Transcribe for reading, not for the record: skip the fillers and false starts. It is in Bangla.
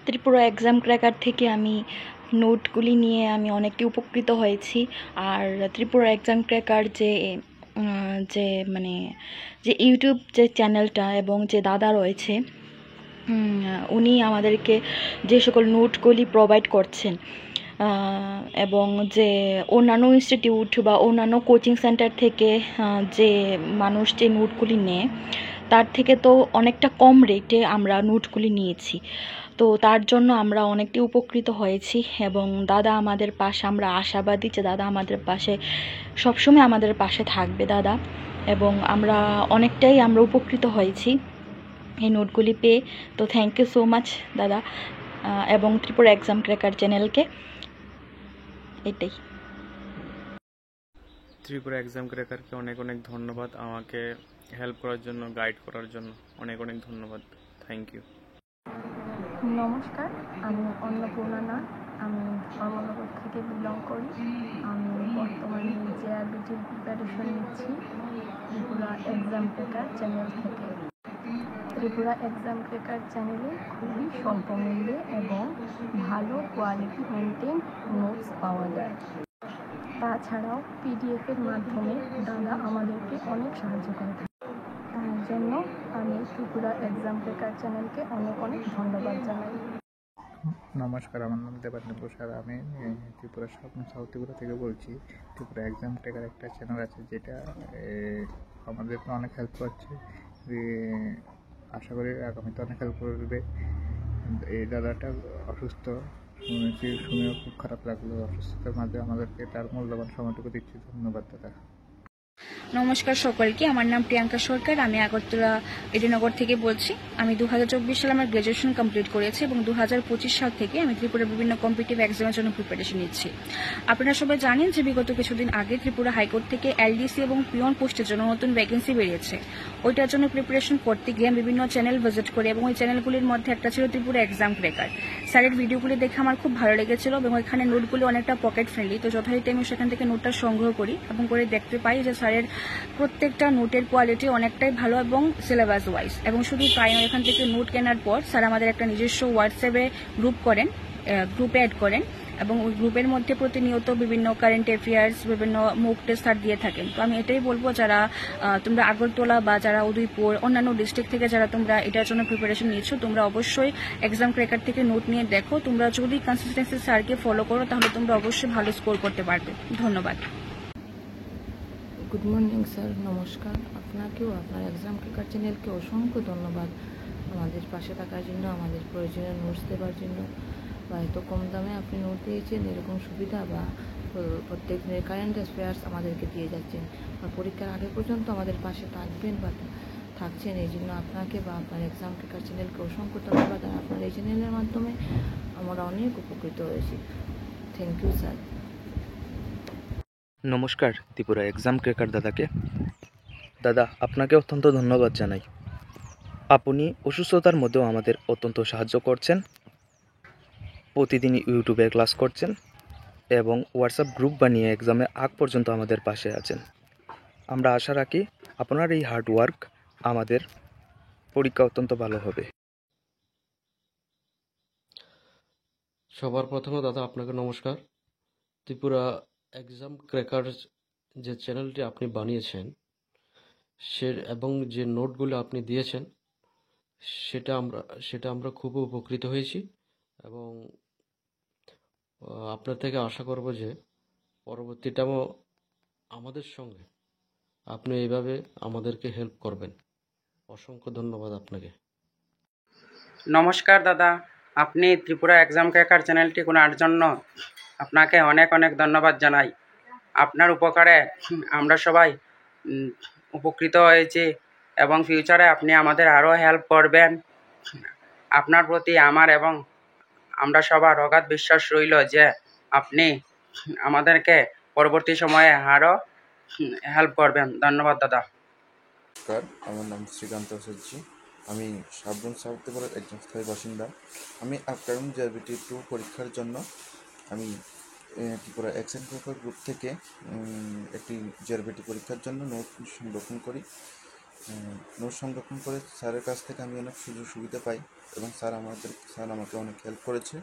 ত্রিপুরা এক্সাম ক্র্যাকার থেকে আমি নোটগুলি নিয়ে আমি অনেকটি উপকৃত হয়েছি। আর ত্রিপুরা এক্সাম ক্র্যাকার যে মানে যে ইউটিউব যে চ্যানেলটা এবং যে দাদা রয়েছে, উনি আমাদেরকে যে সকল নোটগুলি প্রোভাইড করছেন, এবং যে অন্যান্য ইনস্টিটিউট বা অন্যান্য কোচিং সেন্টার থেকে যে মানুষ যে নোটগুলি নেয় তার থেকে তো অনেকটা কম রেটে আমরা নোটগুলি নিয়েছি। তো তার জন্য আমরা অনেকটি উপকৃত হয়েছি এবং দাদা আমাদের পাশে, আমরা আশাবাদী যে দাদা আমাদের পাশে সবসময় আমাদের পাশে থাকবে দাদা। এবং অনেকটাই আমরা উপকৃত হয়েছি এই নোটগুলি পেয়ে। তো থ্যাংক ইউ সো মাচ দাদা, এবং ত্রিপুরা এক্সাম ক্র্যাকার চ্যানেলকে। এটাই। ত্রিপুরা এক্সাম ক্র্যাকারকে অনেক অনেক ধন্যবাদ, আমাকে হেল্প করার জন্য, গাইড করার জন্য অনেক অনেক ধন্যবাদ। Thank you. নমস্কার, আমি অন্নপূর্ণা নাথ। আমি ধর্মনগর থেকে বিলং করি। আমি বর্তমানে জেআরবিটির প্রিপারেশন নিচ্ছি ত্রিপুরা এক্সাম ক্র্যাকার চ্যানেল থেকে। ত্রিপুরা এক্সাম ক্র্যাকার চ্যানেলে খুবই স্বল্প মূল্যে এবং ভালো কোয়ালিটি মেনটেন নোটস পাওয়া যায়। তাছাড়াও পিডিএফের মাধ্যমে দাদা আমাদেরকে অনেক সাহায্য করে থাকে। তার জন্য আমি ত্রিপুরা এক্সাম ক্র্যাকার চ্যানেলকে অনেক অনেক ধন্যবাদ জানাই। নমস্কার, আমার নাম দেবানন্দ প্রসাদ। আমি ত্রিপুরা সাউথ ত্রিপুরা থেকে বলছি। ত্রিপুরা এক্সাম ক্র্যাকার একটা চ্যানেল আছে যেটা আমাদেরকে অনেক হেল্প করছে। আশা করি আগামীতে অনেক হেল্প করবে। এই দাদাটা অসুস্থ শুনেও খুব খারাপ লাগলো। অসুস্থতার মাঝে আমাদেরকে তার মূল্যবান সময়টুকু দিচ্ছি। ধন্যবাদ দাদা। নমস্কার সকলকে, আমার নাম প্রিয়াঙ্কা সরকার। আমি আগরতলা এডিনগর থেকে বলছি। আমি 2024 সালে আমার গ্র্যাজুয়েশন কমপ্লিট করেছি এবং 2025 সাল থেকে আমি ত্রিপুরা বিভিন্ন কম্পিটিটিভ এক্সামের জন্য প্রিপারেশন নিচ্ছি। আপনারা সবাই জানেন যে বিগত কিছুদিন আগে ত্রিপুরা হাইকোর্ট থেকে এলডিসি এবং পিওন পোস্টের জন্য নতুন ভ্যাকেন্সি বেরিয়েছে। ওইটার জন্য প্রিপারেশন করতে গিয়ে আমি বিভিন্ন চ্যানেল ভিজিট করি এবং ওই চ্যানেলগুলির মধ্যে একটা ছিল ত্রিপুরা এক্সাম ক্র্যাকার। স্যারের ভিডিওগুলি দেখে আমার খুব ভালো লেগেছিল এবং এখানে নোটগুলি অনেকটা পকেট ফ্রেন্ডলি। তো যথারীতি আমি সেখান থেকে নোটটা সংগ্রহ করি এবং করে দেখতে পাই যে স্যারের প্রত্যেকটা নোটের কোয়ালিটি অনেকটাই ভালো এবং সিলেবাস ওয়াইজ। এবং শুধু তাই নয়, এখান থেকে নোট কেনার পর স্যার আমাদের একটা নিজস্ব হোয়াটসঅ্যাপে গ্রুপে অ্যাড করেন এবং ওই গ্রুপের মধ্যে প্রতিনিয়ত বিভিন্ন কারেন্ট অ্যাফেয়ার্স, বিভিন্ন মুক টেস্ট স্যার দিয়ে থাকেন। তো আমি এটাই বলবো, যারা তোমরা আগরতলা বা যারা উদয়পুর অন্যান্য ডিস্ট্রিক্ট থেকে যারা তোমরা এটার জন্য প্রিপারেশন নিচ্ছো, তোমরা অবশ্যই এক্সাম ক্র্যাকার থেকে নোট নিয়ে দেখো। তোমরা যদি কনসিস্টেন্সি স্যারকে ফলো করো তাহলে তোমরা অবশ্যই ভালো স্কোর করতে পারবে। ধন্যবাদ। গুড মর্নিং স্যার, নমস্কার। আপনাকেও আপনার এক্সাম ক্র্যাকার চ্যানেলকে অসংখ্য ধন্যবাদ আমাদের পাশে থাকার জন্য, আমাদের প্রয়োজনীয় নোটস দেওয়ার জন্য, বা এত কম দামে আপনি নোট দিয়েছেন, এরকম সুবিধা বা প্রত্যেক দিনের কারেন্ট অ্যাফেয়ার্স আমাদেরকে দিয়ে যাচ্ছেন, বা পরীক্ষার আগে পর্যন্ত আমাদের পাশে থাকবেন বা থাকছেন। এই জন্য আপনাকে বা আপনার এক্সাম ক্র্যাকার চ্যানেলকে অসংখ্য ধন্যবাদ। আর আপনার এই চ্যানেলের মাধ্যমে আমরা অনেক উপকৃত হয়েছি। Thank you sir. নমস্কার ত্রিপুরা এক্সাম ক্র্যাকার দাদাকে। দাদা, আপনাকে অত্যন্ত ধন্যবাদ জানাই। আপনি অসুস্থতার মধ্যেও আমাদের অত্যন্ত সাহায্য করছেন। প্রতিদিন ইউটিউবে ক্লাস করছেন এবং হোয়াটসঅ্যাপ গ্রুপ বানিয়ে এক্সামের আগ পর্যন্ত আমাদের পাশে আছেন। আমরা আশা রাখি আপনার এই হার্ড ওয়ার্ক আমাদের পরীক্ষা অত্যন্ত ভালো হবে। সবার প্রথমে দাদা আপনাকে নমস্কার। ত্রিপুরা এক্সাম ক্র্যাকার যে চ্যানেলটি আপনি বানিয়েছেন এবং যে নোটগুলো আপনি দিয়েছেন সেটা আমরা খুব উপকৃত হয়েছি এবং আপনার থেকে আশা করব যে পরবর্তীটাও আমাদের সঙ্গে আপনি এইভাবে আমাদেরকে হেল্প করবেন। অসংখ্য ধন্যবাদ আপনাকে। নমস্কার দাদা, আপনি ত্রিপুরা এক্সাম ক্র্যাকার চ্যানেলটি খোলার জন্য আপনাকে অনেক অনেক ধন্যবাদ জানাই। আপনার উপকারে আমরা সবাই উপকৃত হয়েছি এবং ফিউচারে আপনি আমাদের আরও হেল্প করবেন। আপনার প্রতি আমার এবং আমরা সবার অগাধ বিশ্বাস রইল যে আপনি আমাদেরকে পরবর্তী সময়ে আরও হেল্প করবেন। ধন্যবাদ দাদা। নমস্কার, আমার নাম শ্রীকান্ত আচার্য। আমি সাবরুম সাউথ ত্রিপুরার একজন স্থায়ী বাসিন্দা। আমি আপকামিং জেআরবিটি 2 পরীক্ষার জন্য আমি ত্রিপুরা এক্সাম ক্র্যাকার গ্রুপ থেকে একটি জেআরবিটি পরীক্ষার জন্য নোট সংরক্ষণ করি নোট সংরক্ষণ করে স্যারের কাছ থেকে আমি অনেক সুযোগ সুবিধা পাই এবং স্যার আমাকে অনেক হেল্প করেছে।